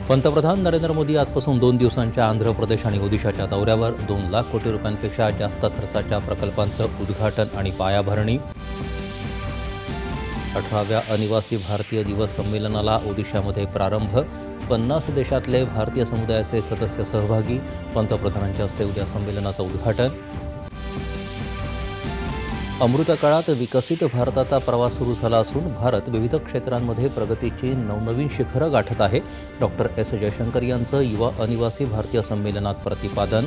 पंतप्रधान नरेंद्र मोदी आजपासून 2 दिवसांच्या आंध्र प्रदेश आणि ओदिशाच्या दौऱ्यावर 2 लाख कोटी रुपयांपेक्षा जास्त खर्चाच्या प्रकल्पांचं उद्घाटन आणि पायाभरणी. 18व्या अनिवासी भारतीय दिवस संमेलनाला ओदिशामध्ये प्रारंभ. 50 देशातले भारतीय समुदायाचे सदस्य सहभागी. पंतप्रधानांच्या हस्ते उद्या संमेलनाचं उद्घाटन. अमृतकाळात विकसित भारताचा प्रवास सुरू झाला असून भारत विविध क्षेत्रांमध्ये प्रगतीची नवनवीन शिखरं गाठत आहे. डॉक्टर एस जयशंकर यांचं युवा अनिवासी भारतीय संमेलनात प्रतिपादन.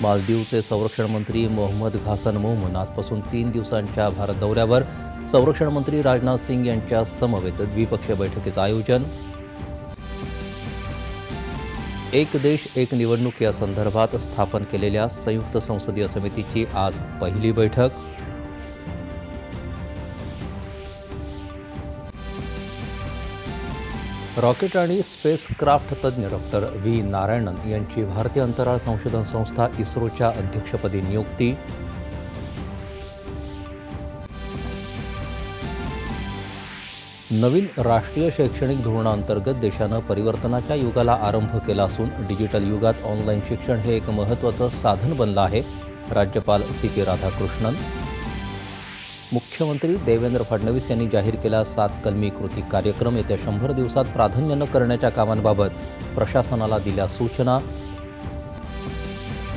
मालदीवचे संरक्षण मंत्री मोहम्मद घासन मोमन आजपासून 3 दिवसांच्या भारत दौऱ्यावर. संरक्षण मंत्री राजनाथ सिंग यांच्या समवेत द्विपक्षीय बैठकीचं आयोजन. एक देश एक निवडणूक या संदर्भात स्थापन केलेल्या संयुक्त संसदीय समितीची आज पहिली बैठक. रॉकेट आणि स्पेसक्राफ्ट तज्ज्ञ डॉक्टर व्ही नारायणन यांची भारतीय अंतराळ संशोधन संस्था इस्रोच्या अध्यक्षपदी नियुक्ती. नवीन राष्ट्रीय शैक्षणिक धोरणाअंतर्गत देशानं परिवर्तनाच्या युगाला आरंभ केला असून डिजिटल युगात ऑनलाईन शिक्षण हे एक महत्त्वाचं साधन बनलं आहे. राज्यपाल CP राधाकृष्णन. मुख्यमंत्री देवेंद्र फडणवीस यांनी जाहीर केला 7 कलमी कृती कार्यक्रम. येत्या 100 दिवसात प्राधान्यानं करण्याच्या कामांबाबत प्रशासनाला दिल्या सूचना.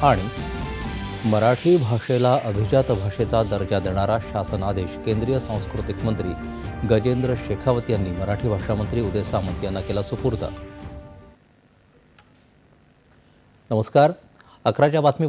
आणि मराठी भाषेला अभिजात भाषेचा दर्जा देणारा शासन आदेश केंद्रीय सांस्कृतिक मंत्री गजेंद्र शेखावत यांनी मराठी भाषा मंत्री उदय सामंत यांना केला सुपूर्द. नमस्कार. 11च्या बातमी